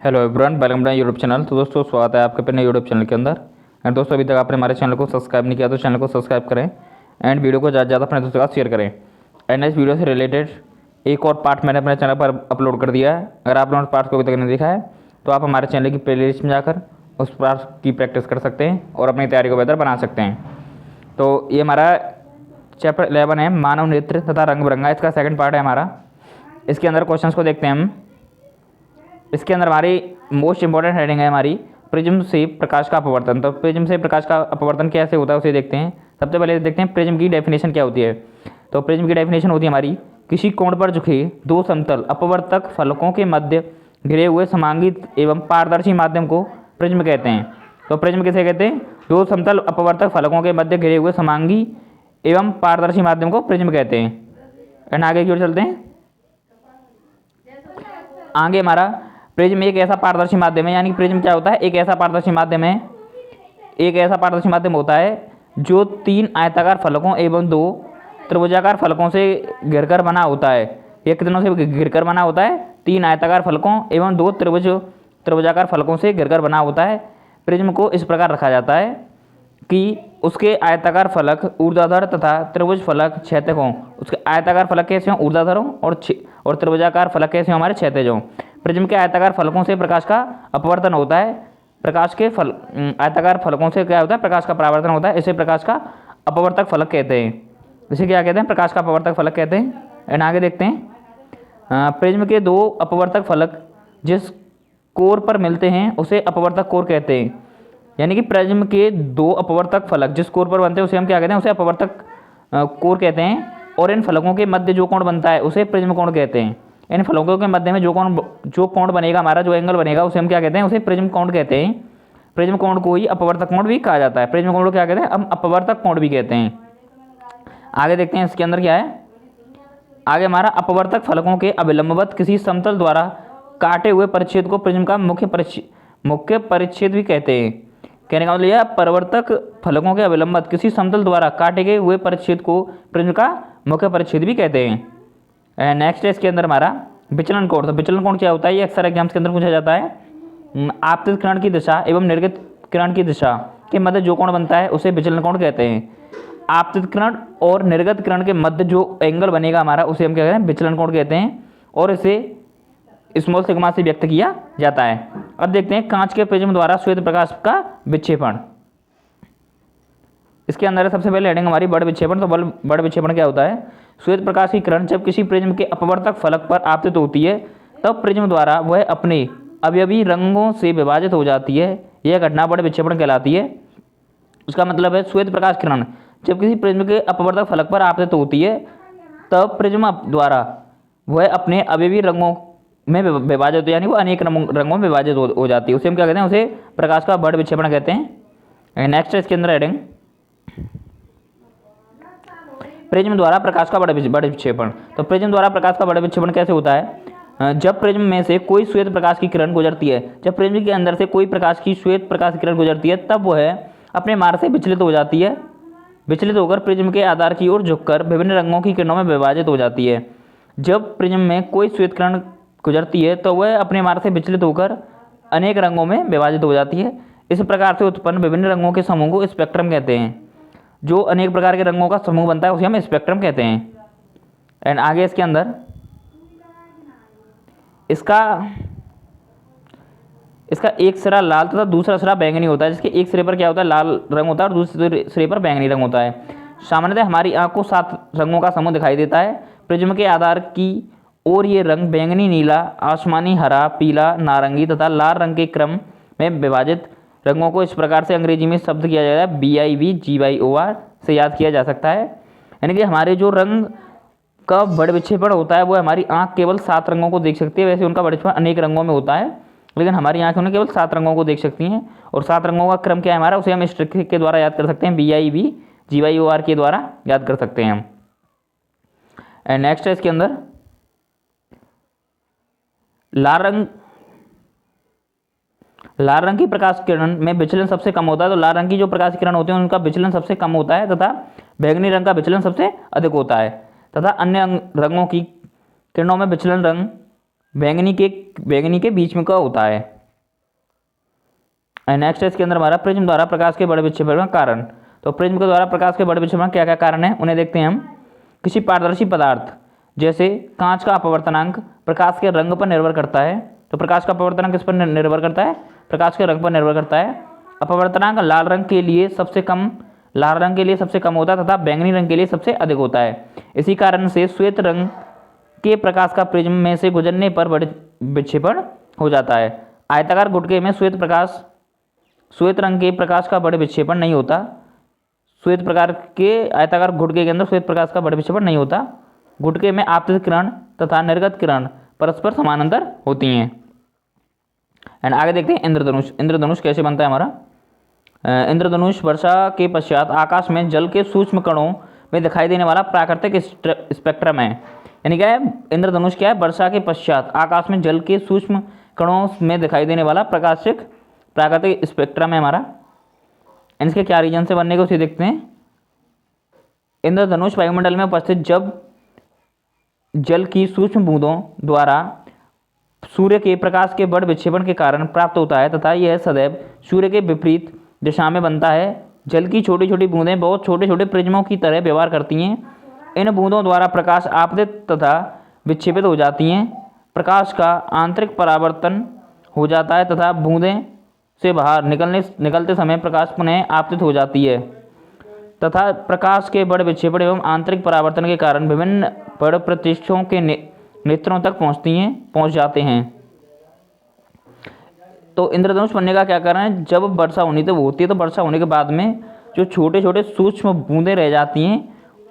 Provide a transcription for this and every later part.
Hello everyone, welcome to YouTube channel. तो दोस्तों स्वागत है आपके अपने यूट्यूब चैनल के अंदर। एंड दोस्तों अभी तक आपने हमारे चैनल को सब्सक्राइब नहीं किया तो चैनल को सब्सक्राइब करें एंड वीडियो को ज़्यादा से ज़्यादा अपने दोस्तों के साथ शेयर करें। एंड इस वीडियो से रिलेटेड एक और पार्ट मैंने अपने चैनल पर अपलोड कर दिया है। अगर आपने उस पार्ट को अभी तक नहीं देखा है तो आप हमारे चैनल की प्लेलिस्ट में जाकर उस पार्ट की प्रैक्टिस कर सकते हैं और अपनी तैयारी को बेहतर बना सकते हैं। तो ये हमारा चैप्टर 11 है, मानव नेत्र तथा रंग बिरंगा। इसका सेकंड पार्ट है हमारा। इसके अंदर क्वेश्चंस को देखते हैं हम। इसके अंदर हमारी मोस्ट इंपॉर्टेंट हेडिंग है हमारी प्रिज्म से प्रकाश का अपवर्तन। तो प्रिज्म से प्रकाश का अपवर्तन कैसे होता है उसे देखते हैं। सबसे पहले देखते हैं प्रिज्म की डेफिनेशन क्या होती है। तो प्रिज्म की डेफिनेशन होती है हमारी, किसी कोण पर झुके दो समतल अपवर्तक फलकों के मध्य घिरे हुए समांगित एवं पारदर्शी माध्यम को प्रिज्म कहते हैं। तो प्रिज्म किसे कहते हैं? दो समतल अपवर्तक फलकों के मध्य घिरे हुए समांगी एवं पारदर्शी माध्यम को प्रिज्म कहते हैं। एंड आगे की ओर चलते हैं। आगे हमारा प्रिज्म एक ऐसा पारदर्शी माध्यम है, यानी प्रिज्म क्या होता है? एक ऐसा पारदर्शी माध्यम है, एक ऐसा पारदर्शी माध्यम होता है जो तीन आयताकार फलकों एवं दो त्रिभुजाकार फलकों से घिरकर बना होता है। यह कितनों से घिरकर बना होता है? तीन आयताकार फलकों एवं दो त्रिभुजाकार फलकों से घिरकर बना होता है। प्रिज्म को इस प्रकार रखा जाता है कि उसके आयताकार फलक ऊर्ध्वाधर तथा त्रिभुज फलक क्षैतिज हों। उसके आयताकार फलक कैसे हों? ऊर्ध्वाधर हों और त्रिभुजाकार फलक कैसे हों? हमारे क्षैतिज हों। प्रिज्म के आयताकार फलकों से प्रकाश का अपवर्तन होता है। प्रकाश के आयताकार फलकों से क्या होता है? प्रकाश का परावर्तन होता है। इसे प्रकाश का अपवर्तक फलक कहते हैं। इसे क्या कहते हैं? प्रकाश का अपवर्तक फलक कहते हैं। एंड आगे देखते हैं। प्रिज्म के दो अपवर्तक फलक जिस कोर पर मिलते हैं उसे अपवर्तक कोर कहते हैं। यानी कि प्रिज्म के दो अपवर्तक फलक जिस कोर पर बनते हैं उसे हम क्या कहते हैं? उसे अपवर्तक कोर कहते हैं। और इन फलकों के मध्य जो कोण बनता है उसे प्रिज्म कोण कहते हैं। इन फलकों के मध्य में जो कोण बनेगा, हमारा जो एंगल बनेगा उसे हम क्या कहते हैं? उसे प्रिज्म कोण कहते हैं। प्रिज्म कोण को ही अपवर्तक कोण भी कहा जाता है। प्रिज्म कोण को क्या कहते हैं? हम अपवर्तक कोण भी कहते हैं। आगे देखते हैं इसके अंदर क्या है। आगे हमारा अपवर्तक फलकों के अभिलंबवत किसी समतल द्वारा काटे हुए परिच्छेद को प्रिज्म का मुख्य परिच्छेद भी कहते हैं। कहने का मतलब यह, परावर्तक फलकों के अभिलंबवत किसी समतल द्वारा काटे गए हुए परिच्छेद को प्रिज्म का मुख्य परिच्छेद भी कहते हैं। नेक्स्ट है इसके अंदर हमारा विचलन कोण। तो विचलन कोण क्या होता है? ये अक्सर एग्जाम्स के अंदर पूछा जाता है। आपतित किरण की दिशा एवं निर्गत किरण की दिशा के मध्य जो कोण बनता है उसे विचलन कोण कहते हैं। आपतित किरण और निर्गत किरण के मध्य जो एंगल बनेगा हमारा उसे हम क्या कहते हैं? विचलन कोण कहते हैं। और इसे स्मॉल सिग्मा से व्यक्त किया जाता है। अब देखते हैं कांच के प्रिज्म द्वारा श्वेत प्रकाश का विक्षेपण। इसके अंदर सबसे पहले हेडिंग हमारी बड़ विक्षेपण। तो बड़ विक्षेपण क्या होता है? श्वेत प्रकाश की किरण जब किसी प्रिज्म के अपवर्तक फलक पर आपतित होती है तब प्रिज्म द्वारा वह अपने अवयवी रंगों से विभाजित हो जाती है। यह घटना बड़ विक्षेपण कहलाती है। उसका मतलब है श्वेत प्रकाश किरण जब किसी प्रिज्म के अपवर्तक फलक पर आपतित होती है तब प्रिज्म द्वारा वह अपने अवयवी रंगों में विभाजित, यानी वो अनेक रंगों में विभाजित हो जाती है। उसे हम क्या कहते हैं? उसे प्रकाश का बड़ विक्षेपण कहते हैं। नेक्स्ट है इसके अंदर हेडिंग प्रिज्म द्वारा प्रकाश का बड़ विक्षेपण। तो प्रिज्म द्वारा प्रकाश का बड़ विक्षेपण कैसे होता है? जब प्रिज्म में से कोई श्वेत प्रकाश की किरण गुजरती है, जब प्रिज्म के अंदर से कोई श्वेत प्रकाश की किरण गुजरती है तब वह अपने मार्ग से विचलित हो जाती है। विचलित होकर प्रिज्म के आधार की ओर झुककर विभिन्न रंगों की किरणों में विभाजित हो जाती है। जब प्रिज्म में कोई श्वेत किरण गुजरती है तो वह अपने मार्ग से विचलित होकर अनेक रंगों में विभाजित हो जाती है। इस प्रकार से उत्पन्न विभिन्न रंगों के समूह को स्पेक्ट्रम कहते हैं। जो अनेक प्रकार के रंगों का समूह बनता है उसे हम स्पेक्ट्रम कहते हैं। एंड आगे इसके अंदर इसका एक सिरा लाल तथा दूसरा सिरा बैंगनी होता है, जिसके एक सिरे पर क्या होता है? लाल रंग होता है और दूसरे सिरे पर बैंगनी रंग होता है। सामान्यतः हमारी आंख को 7 रंगों का समूह दिखाई देता है। प्रिज्म के आधार की और ये रंग बैंगनी, नीला, आसमानी, हरा, पीला, नारंगी तथा लाल रंग के क्रम में विभाजित रंगों को इस प्रकार से अंग्रेजी में शब्द किया जाता है BIVGYOR से याद किया जा सकता है। यानी कि हमारे जो रंग का बड़ विक्षेपण होता है वो हमारी आंख केवल 7 रंगों को देख सकती है। वैसे उनका बड़ विक्षेपण अनेक रंगों में होता है, लेकिन हमारी आंखें उन्हें केवल 7 रंगों को देख सकती हैं। और 7 रंगों का क्रम क्या है हमारा? उसे हम इस ट्रिक के द्वारा याद कर सकते हैं, BIVGYOR के द्वारा याद कर सकते हैं हम। एंड नेक्स्ट है इसके अंदर लाल रंग की प्रकाश किरण में विचलन सबसे कम होता है। तो लाल रंग की जो प्रकाश किरण होती है उनका विचलन सबसे कम होता है तथा बैंगनी रंग का विचलन सबसे अधिक होता है तथा अन्य रंगों की किरणों में विचलन बैंगनी के बीच में का होता है। नेक्स्ट है इसके अंदर हमारा प्रिज्म द्वारा प्रकाश के बड़े विक्षेपण का कारण। तो प्रिज्म के द्वारा प्रकाश के बड़े विक्षेपण क्या क्या कारण है उन्हें देखते हैं हम। किसी पारदर्शी पदार्थ जैसे कांच का अपवर्तनांक प्रकाश के रंग पर निर्भर करता है। तो प्रकाश का अपवर्तनांक किस पर निर्भर करता है? प्रकाश के रंग पर निर्भर करता है। अपवर्तनांक लाल रंग के लिए सबसे कम होता है तथा बैंगनी रंग के लिए सबसे अधिक होता है। इसी कारण से श्वेत रंग के प्रकाश का प्रिज्म में से गुजरने पर बड़े विक्षेपण हो जाता है। आयताकार गुटके में श्वेत रंग के प्रकाश का बड़े विक्षेपण नहीं होता। श्वेत प्रकार के आयताकार गुटके के अंदर श्वेत प्रकाश का बड़े विक्षेपण नहीं होता। गुटके में आपतित किरण तथा निर्गत किरण परस्पर समानांतर होती हैं। एंड आगे देखते हैं इंद्रधनुष। इंद्रधनुष कैसे बनता है हमारा? इंद्रधनुष वर्षा के पश्चात आकाश में जल के सूक्ष्म कणों में दिखाई देने वाला प्राकृतिक स्पेक्ट्रम है। यानी क्या है? इंद्रधनुष क्या है? वर्षा के पश्चात आकाश में जल के सूक्ष्म कणों में दिखाई देने वाला प्राकृतिक स्पेक्ट्रम है हमारा। इसके क्या रीजन से बनने को उसे देखते हैं। इंद्रधनुष वायुमंडल में उपस्थित जब जल की सूक्ष्म बूंदों द्वारा सूर्य के प्रकाश के बड़ विक्षेपण के कारण प्राप्त होता है तथा यह सदैव सूर्य के विपरीत दिशा में बनता है। जल की छोटी छोटी बूंदें बहुत छोटे छोटे प्रिज्मों की तरह व्यवहार करती हैं। इन बूंदों द्वारा प्रकाश आपतित तथा विक्षेपित हो जाती हैं। प्रकाश का आंतरिक परावर्तन हो जाता है तथा बूंदें से बाहर निकलते समय प्रकाश पुनः आपतित हो जाती है तथा प्रकाश के बड़े विक्षेपण एवं आंतरिक परावर्तन के कारण विभिन्न बड़ प्रतिष्ठों के नेत्रों तक पहुंच जाते हैं। तो इंद्रधनुष बनने का क्या कारण है? जब वर्षा होनी तो होती है तो वर्षा होने के बाद में जो छोटे छोटे सूक्ष्म बूंदें रह जाती हैं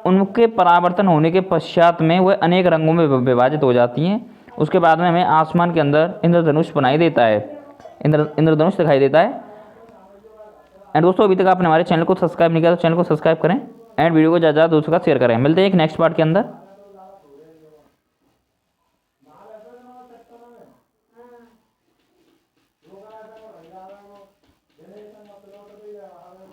उनके परावर्तन होने के पश्चात में वह अनेक रंगों में विभाजित हो जाती हैं। उसके बाद में हमें आसमान के अंदर इंद्रधनुष बनाई देता है, इंद्रधनुष दिखाई देता है। एंड दोस्तों अभी तक आपने हमारे चैनल को सब्सक्राइब नहीं किया तो चैनल को सब्सक्राइब करें एंड वीडियो को ज़्यादा दोस्तों का शेयर करें। मिलते हैं एक नेक्स्ट पार्ट के अंदर।